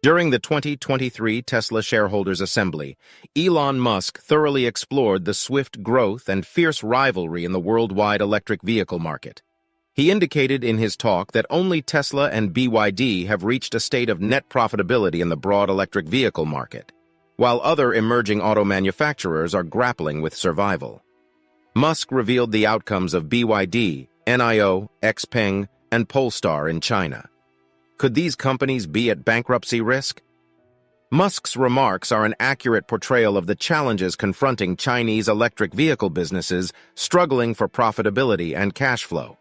During the 2023 Tesla shareholders' assembly, Elon Musk thoroughly explored the swift growth and fierce rivalry in the worldwide electric vehicle market. He indicated in his talk that only Tesla and BYD have reached a state of net profitability in the broad electric vehicle market, while other emerging auto manufacturers are grappling with survival. Musk revealed the outcomes of BYD, NIO, XPeng, and Polestar in China. Could these companies be at bankruptcy risk? Musk's remarks are an accurate portrayal of the challenges confronting Chinese electric vehicle businesses struggling for profitability and cash flow.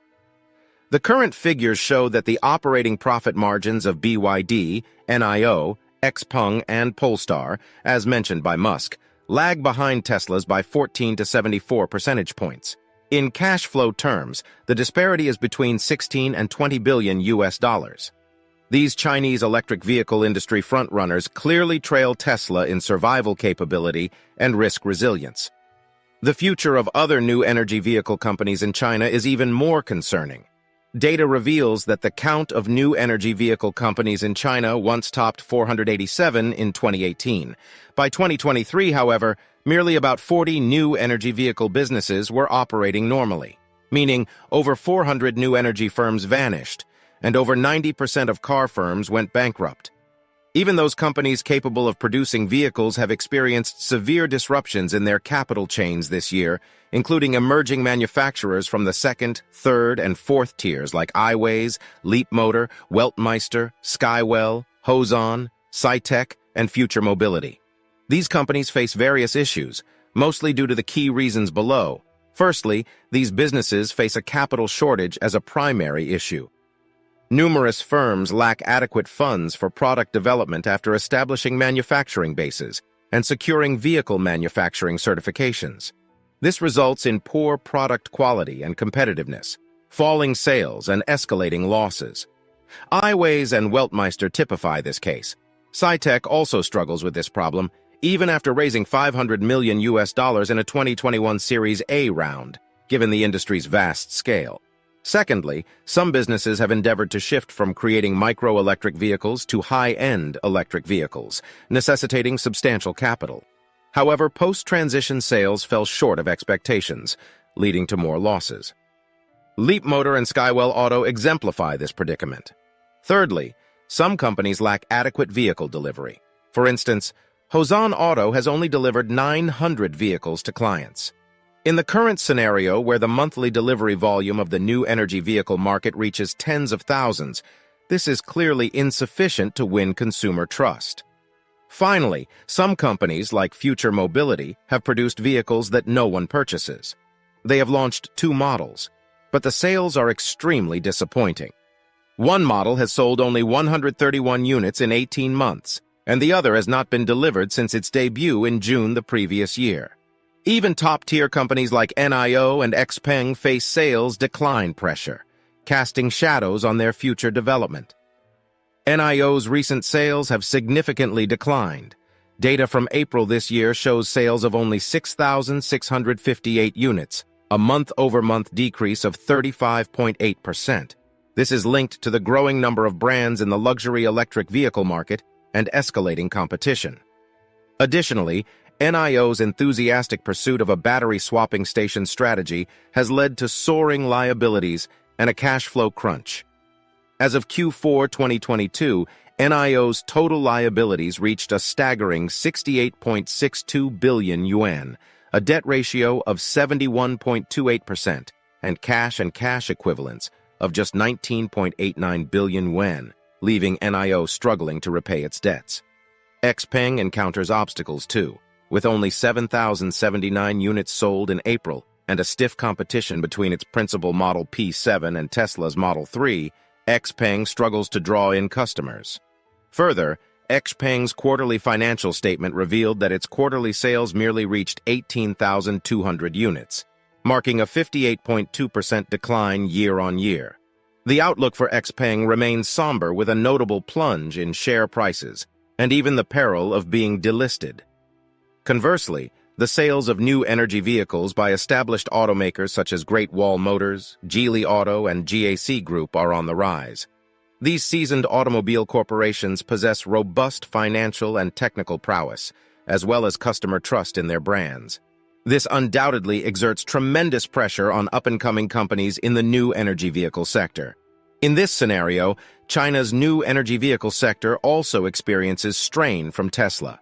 The current figures show that the operating profit margins of BYD, NIO, XPeng, and Polestar, as mentioned by Musk, lag behind Tesla's by 14 to 74 percentage points. In cash flow terms, the disparity is between 16 and 20 billion US dollars. These Chinese electric vehicle industry frontrunners clearly trail Tesla in survival capability and risk resilience. The future of other new energy vehicle companies in China is even more concerning. Data reveals that the count of new energy vehicle companies in China once topped 487 in 2018. By 2023, however, merely about 40 new energy vehicle businesses were operating normally, meaning over 400 new energy firms vanished, and over 90% of car firms went bankrupt. Even those companies capable of producing vehicles have experienced severe disruptions in their capital chains this year, including emerging manufacturers from the second, third, and fourth tiers like iWays, Leapmotor, Weltmeister, Skywell, Hoson, Cytec, and Future Mobility. These companies face various issues, mostly due to the key reasons below. Firstly, these businesses face a capital shortage as a primary issue. Numerous firms lack adequate funds for product development after establishing manufacturing bases and securing vehicle manufacturing certifications. This results in poor product quality and competitiveness, falling sales, and escalating losses. iWays and Weltmeister typify this case. Cytec also struggles with this problem, even after raising $500 million US dollars in a 2021 Series A round, given the industry's vast scale. Secondly, some businesses have endeavored to shift from creating micro-electric vehicles to high-end electric vehicles, necessitating substantial capital. However, post-transition sales fell short of expectations, leading to more losses. Leapmotor and Skywell Auto exemplify this predicament. Thirdly, some companies lack adequate vehicle delivery. For instance, Hoson Auto has only delivered 900 vehicles to clients. In the current scenario, where the monthly delivery volume of the new energy vehicle market reaches tens of thousands, this is clearly insufficient to win consumer trust. Finally, some companies, like Future Mobility, have produced vehicles that no one purchases. They have launched 2 models, but the sales are extremely disappointing. One model has sold only 131 units in 18 months, and the other has not been delivered since its debut in June the previous year. Even top-tier companies like NIO and XPeng face sales decline pressure, casting shadows on their future development. NIO's recent sales have significantly declined. Data from April this year shows sales of only 6,658 units, a month-over-month decrease of 35.8%. This is linked to the growing number of brands in the luxury electric vehicle market and escalating competition. Additionally, NIO's enthusiastic pursuit of a battery-swapping station strategy has led to soaring liabilities and a cash flow crunch. As of Q4 2022, NIO's total liabilities reached a staggering 68.62 billion yuan, a debt ratio of 71.28%, and cash equivalents of just 19.89 billion yuan, leaving NIO struggling to repay its debts. XPeng encounters obstacles too. With only 7,079 units sold in April and a stiff competition between its principal Model P7 and Tesla's Model 3, XPeng struggles to draw in customers. Further, XPeng's quarterly financial statement revealed that its quarterly sales merely reached 18,200 units, marking a 58.2% decline year-on-year. The outlook for XPeng remains somber, with a notable plunge in share prices and even the peril of being delisted. Conversely, the sales of new energy vehicles by established automakers such as Great Wall Motors, Geely Auto, and GAC Group are on the rise. These seasoned automobile corporations possess robust financial and technical prowess, as well as customer trust in their brands. This undoubtedly exerts tremendous pressure on up-and-coming companies in the new energy vehicle sector. In this scenario, China's new energy vehicle sector also experiences strain from Tesla.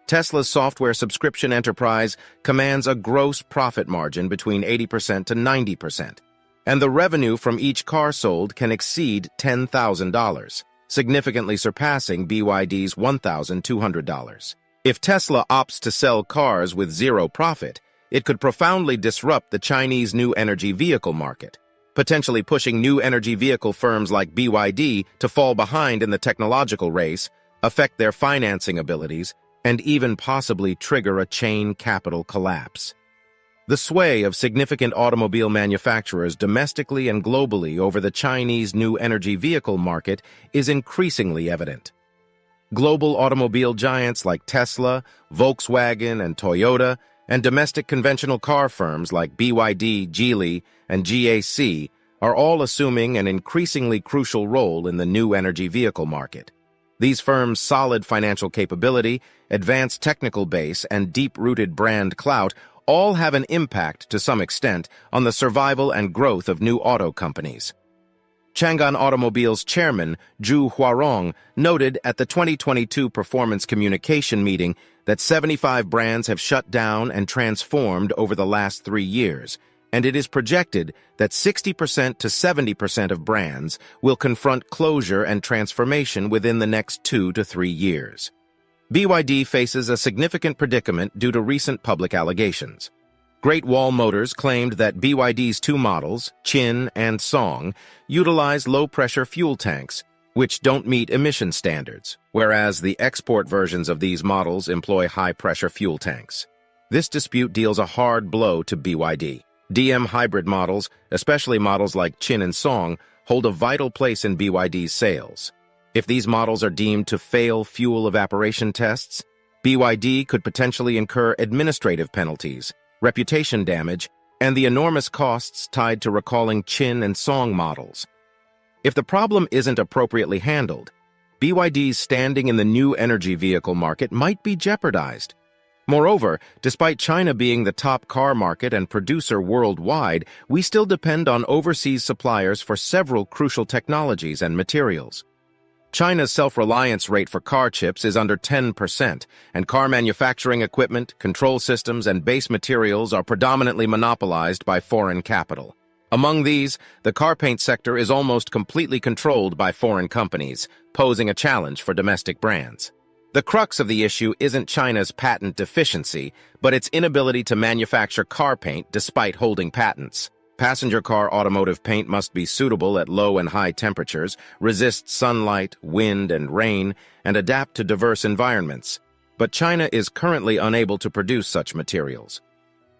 Tesla's software subscription enterprise commands a gross profit margin between 80% to 90%, and the revenue from each car sold can exceed $10,000, significantly surpassing BYD's $1,200. If Tesla opts to sell cars with zero profit, it could profoundly disrupt the Chinese new energy vehicle market, potentially pushing new energy vehicle firms like BYD to fall behind in the technological race, affect their financing abilities, and even possibly trigger a chain capital collapse. The sway of significant automobile manufacturers domestically and globally over the Chinese new energy vehicle market is increasingly evident. Global automobile giants like Tesla, Volkswagen, and Toyota, and domestic conventional car firms like BYD, Geely, and GAC are all assuming an increasingly crucial role in the new energy vehicle market. These firms' solid financial capability, advanced technical base, and deep-rooted brand clout all have an impact to some extent on the survival and growth of new auto companies. Chang'an Automobile's chairman, Zhu Huarong, noted at the 2022 Performance Communication meeting that 75 brands have shut down and transformed over the last 3 years, and it is projected that 60% to 70% of brands will confront closure and transformation within the next 2 to 3 years. BYD faces a significant predicament due to recent public allegations. Great Wall Motors claimed that BYD's 2 models, Qin and Song, utilize low-pressure fuel tanks, which don't meet emission standards, whereas the export versions of these models employ high-pressure fuel tanks. This dispute deals a hard blow to BYD. DM hybrid models, especially models like Qin and Song, hold a vital place in BYD's sales. If these models are deemed to fail fuel evaporation tests, BYD could potentially incur administrative penalties, reputation damage, and the enormous costs tied to recalling Qin and Song models. If the problem isn't appropriately handled, BYD's standing in the new energy vehicle market might be jeopardized. Moreover, despite China being the top car market and producer worldwide, we still depend on overseas suppliers for several crucial technologies and materials. China's self-reliance rate for car chips is under 10%, and car manufacturing equipment, control systems, and base materials are predominantly monopolized by foreign capital. Among these, the car paint sector is almost completely controlled by foreign companies, posing a challenge for domestic brands. The crux of the issue isn't China's patent deficiency, but its inability to manufacture car paint despite holding patents. Passenger car automotive paint must be suitable at low and high temperatures, resist sunlight, wind, and rain, and adapt to diverse environments. But China is currently unable to produce such materials.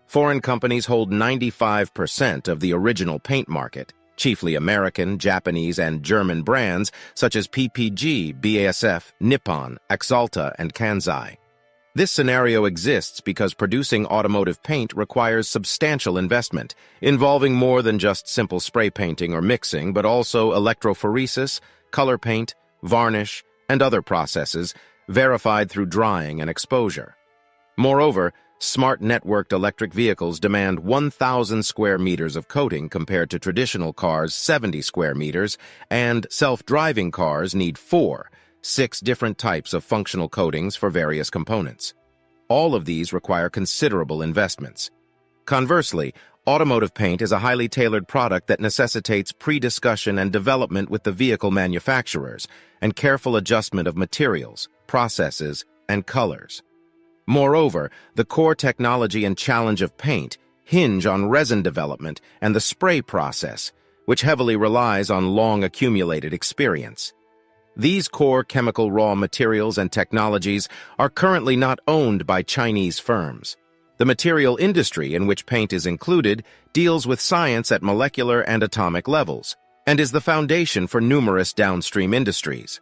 Foreign companies hold 95% of the original paint market, chiefly American, Japanese, and German brands such as PPG, BASF, Nippon, Axalta, and Kansai. This scenario exists because producing automotive paint requires substantial investment, involving more than just simple spray painting or mixing, but also electrophoresis, color paint, varnish, and other processes verified through drying and exposure. Moreover, smart networked electric vehicles demand 1,000 square meters of coating compared to traditional cars' 70 square meters, and self-driving cars need 6 different types of functional coatings for various components. All of these require considerable investments. Conversely, automotive paint is a highly tailored product that necessitates pre-discussion and development with the vehicle manufacturers and careful adjustment of materials, processes, and colors. Moreover, the core technology and challenge of paint hinge on resin development and the spray process, which heavily relies on long accumulated experience. These core chemical raw materials and technologies are currently not owned by Chinese firms. The material industry in which paint is included deals with science at molecular and atomic levels, and is the foundation for numerous downstream industries.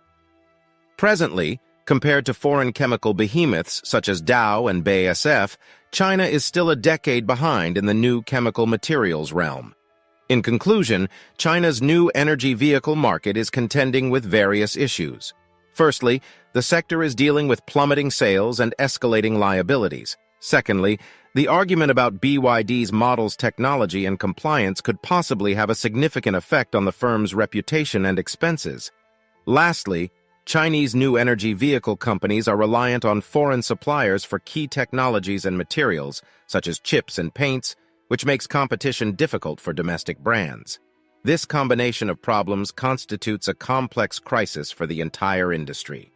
Presently, compared to foreign chemical behemoths such as Dow and BASF, China is still a decade behind in the new chemical materials realm. In conclusion, China's new energy vehicle market is contending with various issues. Firstly, the sector is dealing with plummeting sales and escalating liabilities. Secondly, the argument about BYD's model's technology and compliance could possibly have a significant effect on the firm's reputation and expenses. Lastly, Chinese new energy vehicle companies are reliant on foreign suppliers for key technologies and materials, such as chips and paints, which makes competition difficult for domestic brands. This combination of problems constitutes a complex crisis for the entire industry.